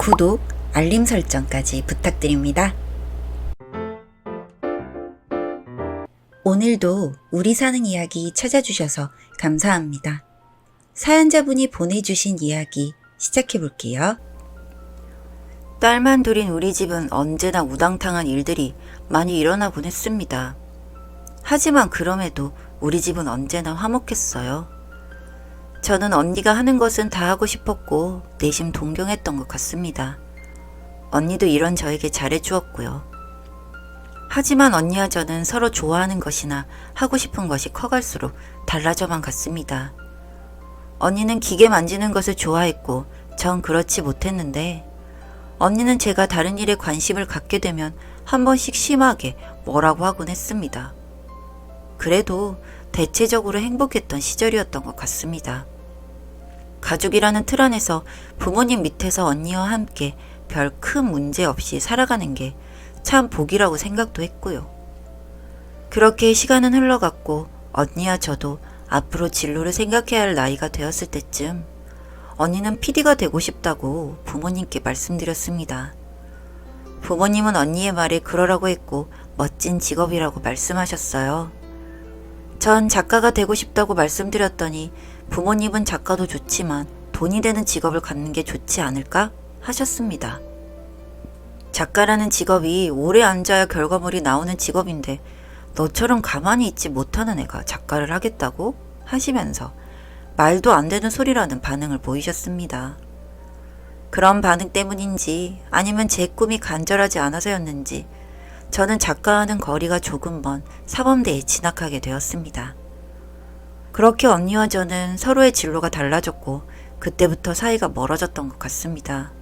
구독, 알림 설정까지 부탁드립니다. 오늘도 우리 사는 이야기 찾아주셔서 감사합니다. 사연자분이 보내주신 이야기 시작해볼게요. 딸만 둘인 우리 집은 언제나 우당탕한 일들이 많이 일어나곤 했습니다. 하지만 그럼에도 우리 집은 언제나 화목했어요. 저는 언니가 하는 것은 다 하고 싶었고 내심 동경했던 것 같습니다. 언니도 이런 저에게 잘해주었고요. 하지만 언니와 저는 서로 좋아하는 것이나 하고 싶은 것이 커갈수록 달라져만 갔습니다. 언니는 기계 만지는 것을 좋아했고 전 그렇지 못했는데 언니는 제가 다른 일에 관심을 갖게 되면 한 번씩 심하게 뭐라고 하곤 했습니다. 그래도 대체적으로 행복했던 시절이었던 것 같습니다. 가족이라는 틀 안에서 부모님 밑에서 언니와 함께 별 큰 문제 없이 살아가는 게 참 복이라고 생각도 했고요. 그렇게 시간은 흘러갔고 언니와 저도 앞으로 진로를 생각해야 할 나이가 되었을 때쯤 언니는 PD가 되고 싶다고 부모님께 말씀드렸습니다. 부모님은 언니의 말에 그러라고 했고 멋진 직업이라고 말씀하셨어요. 전 작가가 되고 싶다고 말씀드렸더니 부모님은 작가도 좋지만 돈이 되는 직업을 갖는 게 좋지 않을까 하셨습니다. 작가라는 직업이 오래 앉아야 결과물이 나오는 직업인데 너처럼 가만히 있지 못하는 애가 작가를 하겠다고 하시면서 말도 안 되는 소리라는 반응을 보이셨습니다. 그런 반응 때문인지 아니면 제 꿈이 간절하지 않아서였는지 저는 작가와는 거리가 조금 먼 사범대에 진학하게 되었습니다. 그렇게 언니와 저는 서로의 진로가 달라졌고 그때부터 사이가 멀어졌던 것 같습니다.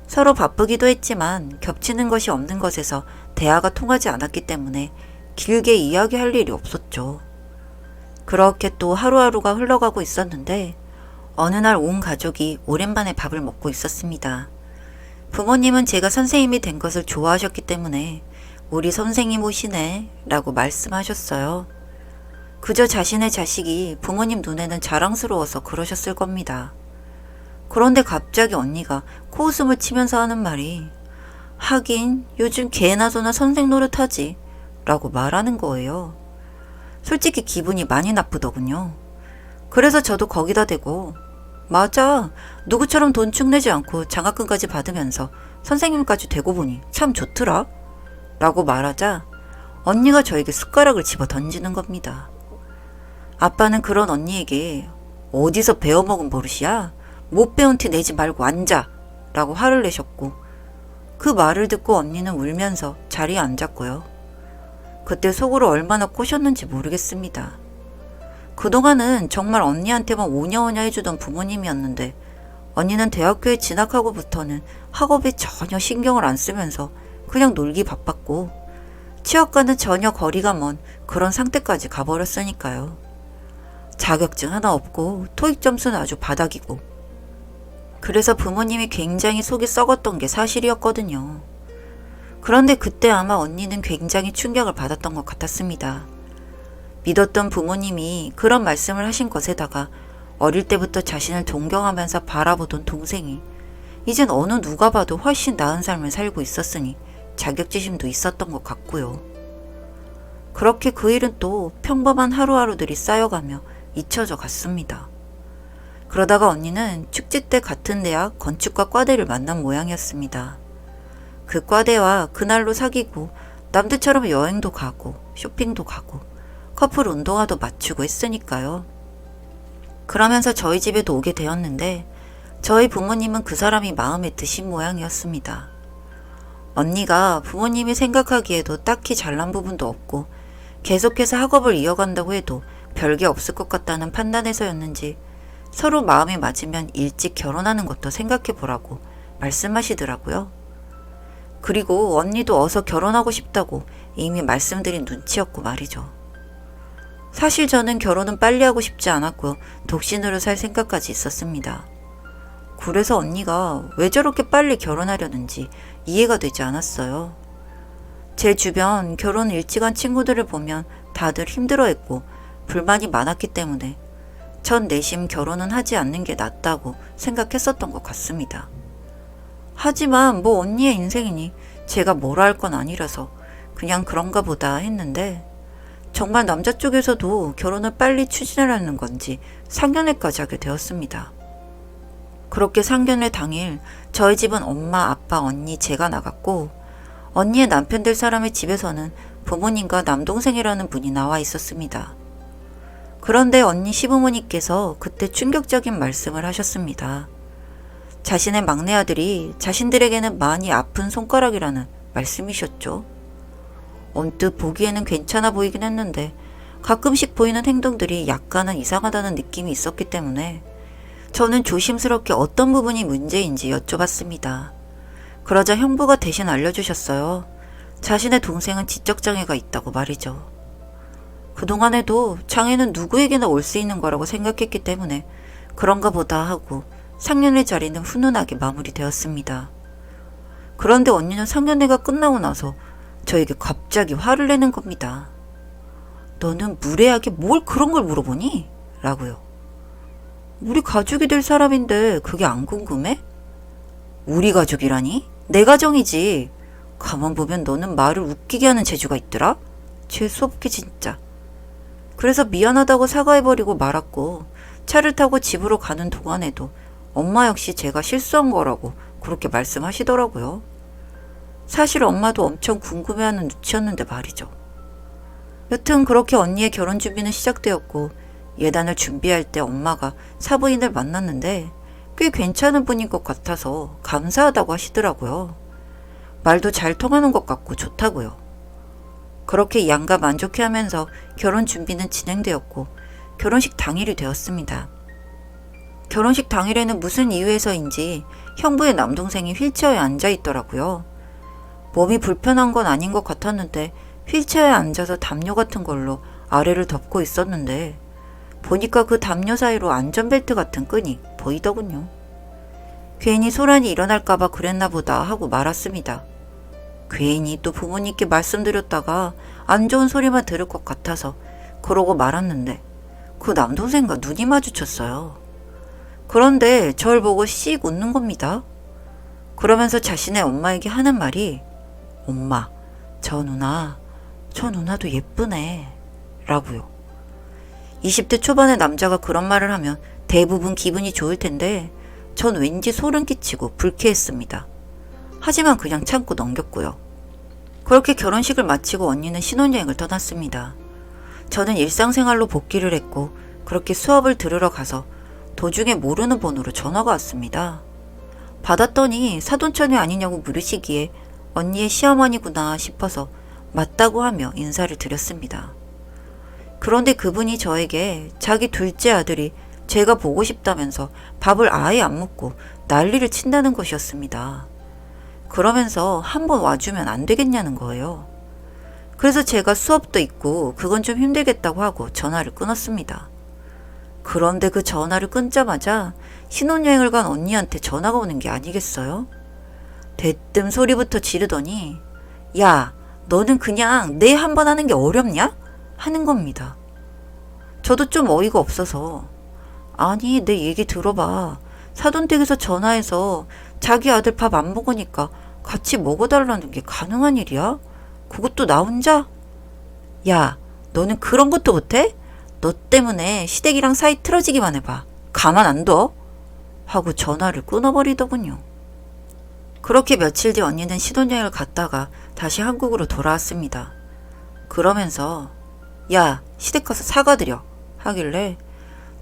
서로 바쁘기도 했지만 겹치는 것이 없는 것에서 대화가 통하지 않았기 때문에 길게 이야기할 일이 없었죠. 그렇게 또 하루하루가 흘러가고 있었는데 어느 날 온 가족이 오랜만에 밥을 먹고 있었습니다. 부모님은 제가 선생님이 된 것을 좋아하셨기 때문에 우리 선생님 오시네 라고 말씀하셨어요. 그저 자신의 자식이 부모님 눈에는 자랑스러워서 그러셨을 겁니다. 그런데 갑자기 언니가 코웃음을 치면서 하는 말이 하긴 요즘 개나 소나 선생 노릇하지 라고 말하는 거예요. 솔직히 기분이 많이 나쁘더군요. 그래서 저도 거기다 대고 맞아, 누구처럼 돈 축 내지 않고 장학금까지 받으면서 선생님까지 되고 보니 참 좋더라 라고 말하자 언니가 저에게 숟가락을 집어 던지는 겁니다. 아빠는 그런 언니에게 어디서 배워먹은 버릇이야? 못 배운 티 내지 말고 앉아 라고 화를 내셨고 그 말을 듣고 언니는 울면서 자리에 앉았고요. 그때 속으로 얼마나 꼬셨는지 모르겠습니다. 그동안은 정말 언니한테만 오냐오냐 해주던 부모님이었는데 언니는 대학교에 진학하고부터는 학업에 전혀 신경을 안 쓰면서 그냥 놀기 바빴고 취업과는 전혀 거리가 먼 그런 상태까지 가버렸으니까요. 자격증 하나 없고 토익 점수는 아주 바닥이고 그래서 부모님이 굉장히 속이 썩었던 게 사실이었거든요. 그런데 그때 아마 언니는 굉장히 충격을 받았던 것 같았습니다. 믿었던 부모님이 그런 말씀을 하신 것에다가 어릴 때부터 자신을 존경하면서 바라보던 동생이 이젠 어느 누가 봐도 훨씬 나은 삶을 살고 있었으니 자격지심도 있었던 것 같고요. 그렇게 그 일은 또 평범한 하루하루들이 쌓여가며 잊혀져 갔습니다. 그러다가 언니는 축제 때 같은 대학 건축과 과대를 만난 모양이었습니다. 그 과대와 그날로 사귀고 남들처럼 여행도 가고 쇼핑도 가고 커플 운동화도 맞추고 했으니까요. 그러면서 저희 집에도 오게 되었는데 저희 부모님은 그 사람이 마음에 드신 모양이었습니다. 언니가 부모님이 생각하기에도 딱히 잘난 부분도 없고 계속해서 학업을 이어간다고 해도 별게 없을 것 같다는 판단에서였는지 서로 마음이 맞으면 일찍 결혼하는 것도 생각해 보라고 말씀하시더라고요. 그리고 언니도 어서 결혼하고 싶다고 이미 말씀드린 눈치였고 말이죠. 사실 저는 결혼은 빨리 하고 싶지 않았고 독신으로 살 생각까지 있었습니다. 그래서 언니가 왜 저렇게 빨리 결혼하려는지 이해가 되지 않았어요. 제 주변 결혼 일찍 한 친구들을 보면 다들 힘들어했고 불만이 많았기 때문에 전 내심 결혼은 하지 않는 게 낫다고 생각했었던 것 같습니다. 하지만 뭐 언니의 인생이니 제가 뭐라 할 건 아니라서 그냥 그런가 보다 했는데 정말 남자 쪽에서도 결혼을 빨리 추진하라는 건지 상견례까지 하게 되었습니다. 그렇게 상견례 당일 저희 집은 엄마, 아빠, 언니, 제가 나갔고 언니의 남편 될 사람의 집에서는 부모님과 남동생이라는 분이 나와 있었습니다. 그런데 언니 시부모님께서 그때 충격적인 말씀을 하셨습니다. 자신의 막내 아들이 자신들에게는 많이 아픈 손가락이라는 말씀이셨죠. 언뜻 보기에는 괜찮아 보이긴 했는데 가끔씩 보이는 행동들이 약간은 이상하다는 느낌이 있었기 때문에 저는 조심스럽게 어떤 부분이 문제인지 여쭤봤습니다. 그러자 형부가 대신 알려주셨어요. 자신의 동생은 지적장애가 있다고 말이죠. 그동안에도 장애는 누구에게나 올 수 있는 거라고 생각했기 때문에 그런가 보다 하고 상견례 자리는 훈훈하게 마무리되었습니다. 그런데 언니는 상견례가 끝나고 나서 저에게 갑자기 화를 내는 겁니다. 너는 무례하게 뭘 그런 걸 물어보니? 라고요. 우리 가족이 될 사람인데 그게 안 궁금해? 우리 가족이라니? 내 가정이지. 가만 보면 너는 말을 웃기게 하는 재주가 있더라? 재수없게 진짜. 그래서 미안하다고 사과해버리고 말았고 차를 타고 집으로 가는 동안에도 엄마 역시 제가 실수한 거라고 그렇게 말씀하시더라고요. 사실 엄마도 엄청 궁금해하는 눈치였는데 말이죠. 여튼 그렇게 언니의 결혼 준비는 시작되었고 예단을 준비할 때 엄마가 사부인을 만났는데 꽤 괜찮은 분인 것 같아서 감사하다고 하시더라고요. 말도 잘 통하는 것 같고 좋다고요. 그렇게 양가 만족해하면서 결혼 준비는 진행되었고 결혼식 당일이 되었습니다. 결혼식 당일에는 무슨 이유에서인지 형부의 남동생이 휠체어에 앉아 있더라고요. 몸이 불편한 건 아닌 것 같았는데 휠체어에 앉아서 담요 같은 걸로 아래를 덮고 있었는데 보니까 그 담요 사이로 안전벨트 같은 끈이 보이더군요. 괜히 소란이 일어날까봐 그랬나 보다 하고 말았습니다. 괜히 또 부모님께 말씀드렸다가 안 좋은 소리만 들을 것 같아서 그러고 말았는데 그 남동생과 눈이 마주쳤어요. 그런데 절 보고 씩 웃는 겁니다. 그러면서 자신의 엄마에게 하는 말이 엄마, 저 누나도 예쁘네 라고요. 20대 초반의 남자가 그런 말을 하면 대부분 기분이 좋을 텐데 전 왠지 소름 끼치고 불쾌했습니다. 하지만 그냥 참고 넘겼고요. 그렇게 결혼식을 마치고 언니는 신혼여행을 떠났습니다. 저는 일상생활로 복귀를 했고 그렇게 수업을 들으러 가서 도중에 모르는 번호로 전화가 왔습니다. 받았더니 사돈처녀 아니냐고 물으시기에 언니의 시어머니구나 싶어서 맞다고 하며 인사를 드렸습니다. 그런데 그분이 저에게 자기 둘째 아들이 제가 보고 싶다면서 밥을 아예 안 먹고 난리를 친다는 것이었습니다. 그러면서 한번 와주면 안 되겠냐는 거예요. 그래서 제가 수업도 있고 그건 좀 힘들겠다고 하고 전화를 끊었습니다. 그런데 그 전화를 끊자마자 신혼여행을 간 언니한테 전화가 오는 게 아니겠어요? 대뜸 소리부터 지르더니 야, 너는 그냥 내 한 번 하는 게 어렵냐? 하는 겁니다. 저도 좀 어이가 없어서 아니 내 얘기 들어봐. 사돈댁에서 전화해서 자기 아들 밥 안 먹으니까 같이 먹어달라는 게 가능한 일이야? 그것도 나 혼자? 야, 너는 그런 것도 못해? 너 때문에 시댁이랑 사이 틀어지기만 해봐. 가만 안 둬? 하고 전화를 끊어버리더군요. 그렇게 며칠 뒤 언니는 신혼여행을 갔다가 다시 한국으로 돌아왔습니다. 그러면서 야, 시댁 가서 사과드려 하길래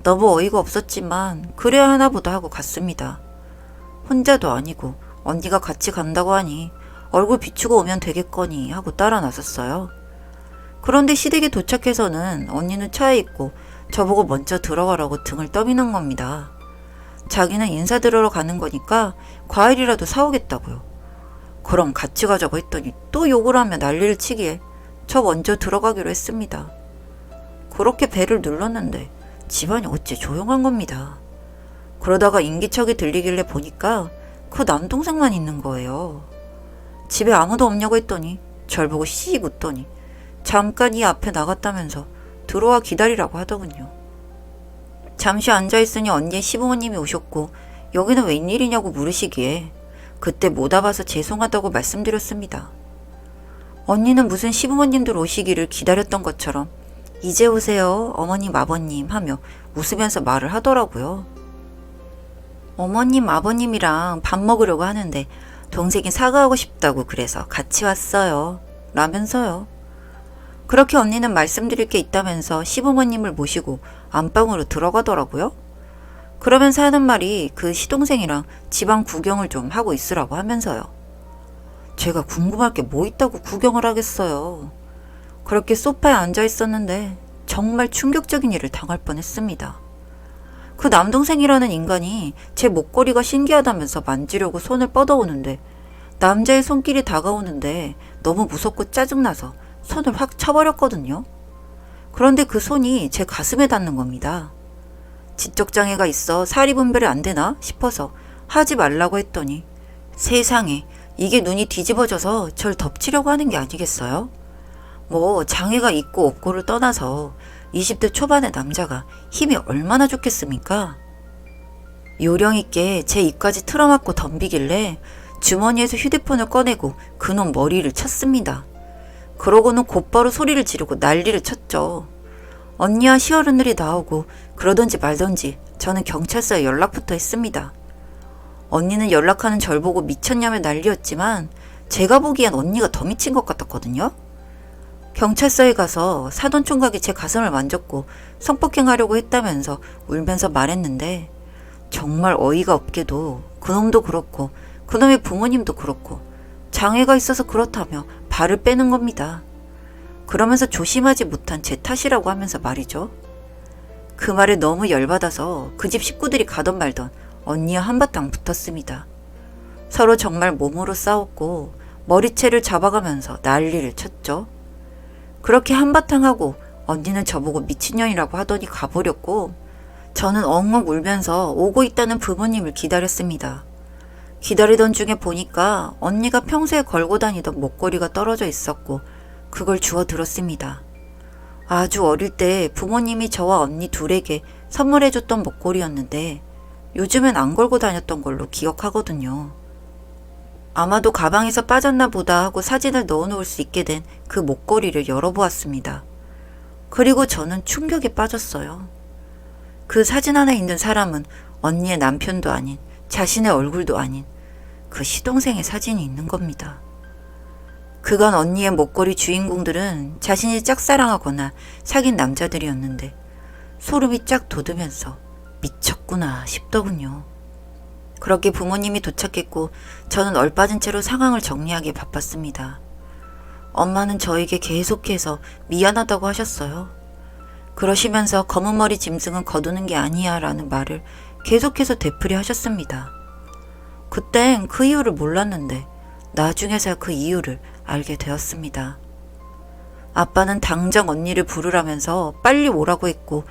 너무 어이가 없었지만 그래야 하나 보다 하고 갔습니다. 혼자도 아니고 언니가 같이 간다고 하니 얼굴 비추고 오면 되겠거니 하고 따라 나섰어요. 그런데 시댁에 도착해서는 언니는 차에 있고 저보고 먼저 들어가라고 등을 떠미는 겁니다. 자기는 인사드리러 가는 거니까 과일이라도 사오겠다고요. 그럼 같이 가자고 했더니 또 욕을 하며 난리를 치기에 저 먼저 들어가기로 했습니다. 그렇게 배를 눌렀는데 집안이 어째 조용한 겁니다. 그러다가 인기척이 들리길래 보니까 그 남동생만 있는 거예요. 집에 아무도 없냐고 했더니 절 보고 씩 웃더니 잠깐 이 앞에 나갔다면서 들어와 기다리라고 하더군요. 잠시 앉아있으니 언니의 시부모님이 오셨고 여기는 웬일이냐고 물으시기에 그때 못 와봐서 죄송하다고 말씀드렸습니다. 언니는 무슨 시부모님들 오시기를 기다렸던 것처럼 이제 오세요 어머님 아버님 하며 웃으면서 말을 하더라고요. 어머님 아버님이랑 밥 먹으려고 하는데 동생이 사과하고 싶다고 그래서 같이 왔어요 라면서요. 그렇게 언니는 말씀드릴 게 있다면서 시부모님을 모시고 안방으로 들어가더라고요. 그러면서 하는 말이 그 시동생이랑 집안 구경을 좀 하고 있으라고 하면서요. 제가 궁금할 게 뭐 있다고 구경을 하겠어요. 그렇게 소파에 앉아 있었는데 정말 충격적인 일을 당할 뻔했습니다. 그 남동생이라는 인간이 제 목걸이가 신기하다면서 만지려고 손을 뻗어오는데 남자의 손길이 다가오는데 너무 무섭고 짜증나서 손을 확 쳐버렸거든요. 그런데 그 손이 제 가슴에 닿는 겁니다. 지적장애가 있어 사리 분별이 안 되나 싶어서 하지 말라고 했더니 세상에 이게 눈이 뒤집어져서 절 덮치려고 하는 게 아니겠어요? 뭐 장애가 있고 없고를 떠나서 20대 초반의 남자가 힘이 얼마나 좋겠습니까? 요령 있게 제 입까지 틀어막고 덤비길래 주머니에서 휴대폰을 꺼내고 그놈 머리를 쳤습니다. 그러고는 곧바로 소리를 지르고 난리를 쳤죠. 언니와 시어른들이 나오고 그러던지 말던지 저는 경찰서에 연락부터 했습니다. 언니는 연락하는 절 보고 미쳤냐며 난리였지만 제가 보기엔 언니가 더 미친 것 같았거든요. 경찰서에 가서 사돈 총각이 제 가슴을 만졌고 성폭행하려고 했다면서 울면서 말했는데 정말 어이가 없게도 그놈도 그렇고 그놈의 부모님도 그렇고 장애가 있어서 그렇다며 발을 빼는 겁니다. 그러면서 조심하지 못한 제 탓이라고 하면서 말이죠. 그 말에 너무 열받아서 그 집 식구들이 가던 말던 언니와 한바탕 붙었습니다. 서로 정말 몸으로 싸웠고 머리채를 잡아가면서 난리를 쳤죠. 그렇게 한바탕 하고 언니는 저보고 미친년이라고 하더니 가버렸고 저는 엉엉 울면서 오고 있다는 부모님을 기다렸습니다. 기다리던 중에 보니까 언니가 평소에 걸고 다니던 목걸이가 떨어져 있었고 그걸 주워 들었습니다. 아주 어릴 때 부모님이 저와 언니 둘에게 선물해줬던 목걸이였는데 요즘엔 안 걸고 다녔던 걸로 기억하거든요. 아마도 가방에서 빠졌나 보다 하고 사진을 넣어놓을 수 있게 된 그 목걸이를 열어보았습니다. 그리고 저는 충격에 빠졌어요. 그 사진 안에 있는 사람은 언니의 남편도 아닌 자신의 얼굴도 아닌 그 시동생의 사진이 있는 겁니다. 그간 언니의 목걸이 주인공들은 자신이 짝사랑하거나 사귄 남자들이었는데 소름이 쫙 돋으면서 미쳤구나 싶더군요. 그렇게 부모님이 도착했고 저는 얼빠진 채로 상황을 정리하기에 바빴습니다. 엄마는 저에게 계속해서 미안하다고 하셨어요. 그러시면서 검은 머리 짐승은 거두는 게 아니야 라는 말을 계속해서 되풀이 하셨습니다. 그땐 그 이유를 몰랐는데 나중에서야 그 이유를 알게 되었습니다. 아빠는 당장 언니를 부르라면서 빨리 오라고 했고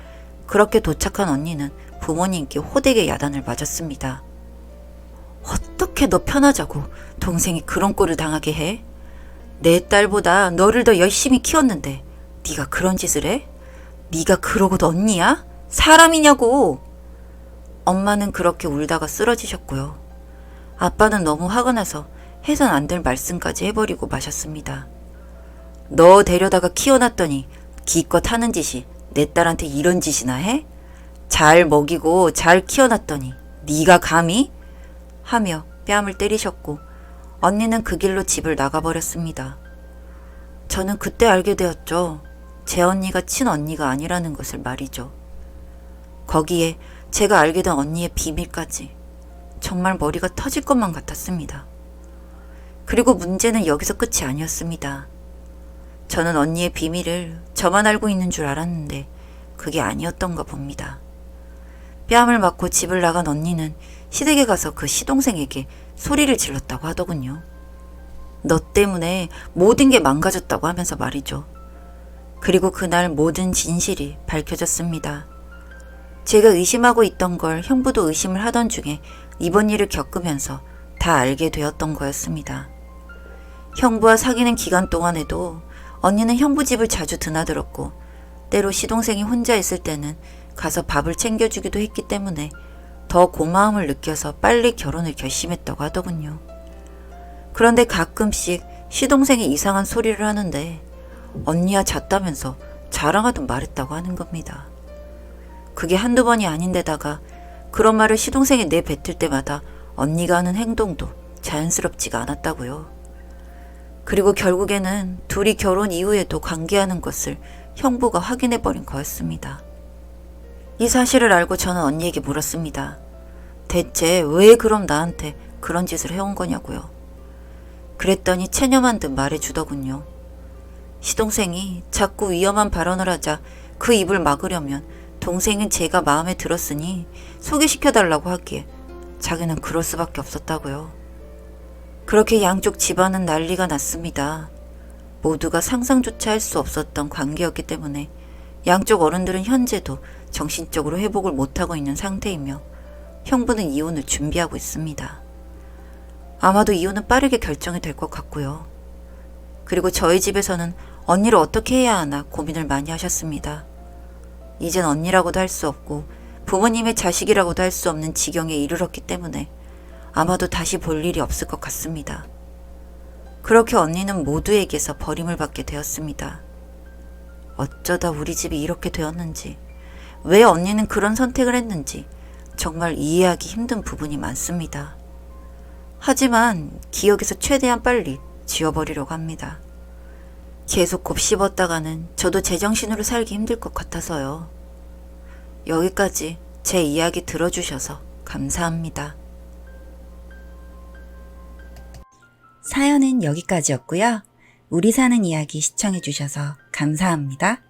그렇게 도착한 언니는 부모님께 호되게 야단을 맞았습니다. 어떻게 너 편하자고 동생이 그런 꼴을 당하게 해? 내 딸보다 너를 더 열심히 키웠는데 네가 그런 짓을 해? 네가 그러고도 언니야? 사람이냐고! 엄마는 그렇게 울다가 쓰러지셨고요. 아빠는 너무 화가 나서 해선 안 될 말씀까지 해버리고 마셨습니다. 너 데려다가 키워놨더니 기껏 하는 짓이 내 딸한테 이런 짓이나 해? 잘 먹이고 잘 키워놨더니 네가 감히? 하며 뺨을 때리셨고 언니는 그 길로 집을 나가버렸습니다. 저는 그때 알게 되었죠. 제 언니가 친언니가 아니라는 것을 말이죠. 거기에 제가 알게 된 언니의 비밀까지 정말 머리가 터질 것만 같았습니다. 그리고 문제는 여기서 끝이 아니었습니다. 저는 언니의 비밀을 저만 알고 있는 줄 알았는데 그게 아니었던가 봅니다. 뺨을 맞고 집을 나간 언니는 시댁에 가서 그 시동생에게 소리를 질렀다고 하더군요. 너 때문에 모든 게 망가졌다고 하면서 말이죠. 그리고 그날 모든 진실이 밝혀졌습니다. 제가 의심하고 있던 걸 형부도 의심을 하던 중에 이번 일을 겪으면서 다 알게 되었던 거였습니다. 형부와 사귀는 기간 동안에도 언니는 형부 집을 자주 드나들었고 때로 시동생이 혼자 있을 때는 가서 밥을 챙겨주기도 했기 때문에 더 고마움을 느껴서 빨리 결혼을 결심했다고 하더군요. 그런데 가끔씩 시동생이 이상한 소리를 하는데 언니야 잤다면서 자랑하듯 말했다고 하는 겁니다. 그게 한두 번이 아닌데다가 그런 말을 시동생이 내뱉을 때마다 언니가 하는 행동도 자연스럽지가 않았다고요. 그리고 결국에는 둘이 결혼 이후에도 관계하는 것을 형부가 확인해버린 거였습니다. 이 사실을 알고 저는 언니에게 물었습니다. 대체 왜 그럼 나한테 그런 짓을 해온 거냐고요. 그랬더니 체념한 듯 말해주더군요. 시동생이 자꾸 위험한 발언을 하자 그 입을 막으려면 동생은 제가 마음에 들었으니 소개시켜달라고 하기에 자기는 그럴 수밖에 없었다고요. 그렇게 양쪽 집안은 난리가 났습니다. 모두가 상상조차 할 수 없었던 관계였기 때문에 양쪽 어른들은 현재도 정신적으로 회복을 못하고 있는 상태이며 형부는 이혼을 준비하고 있습니다. 아마도 이혼은 빠르게 결정이 될 것 같고요. 그리고 저희 집에서는 언니를 어떻게 해야 하나 고민을 많이 하셨습니다. 이젠 언니라고도 할 수 없고 부모님의 자식이라고도 할 수 없는 지경에 이르렀기 때문에 아마도 다시 볼 일이 없을 것 같습니다. 그렇게 언니는 모두에게서 버림을 받게 되었습니다. 어쩌다 우리 집이 이렇게 되었는지, 왜 언니는 그런 선택을 했는지 정말 이해하기 힘든 부분이 많습니다. 하지만 기억에서 최대한 빨리 지워버리려고 합니다. 계속 곱씹었다가는 저도 제정신으로 살기 힘들 것 같아서요. 여기까지 제 이야기 들어주셔서 감사합니다. 사연은 여기까지였고요. 우리 사는 이야기 시청해주셔서 감사합니다.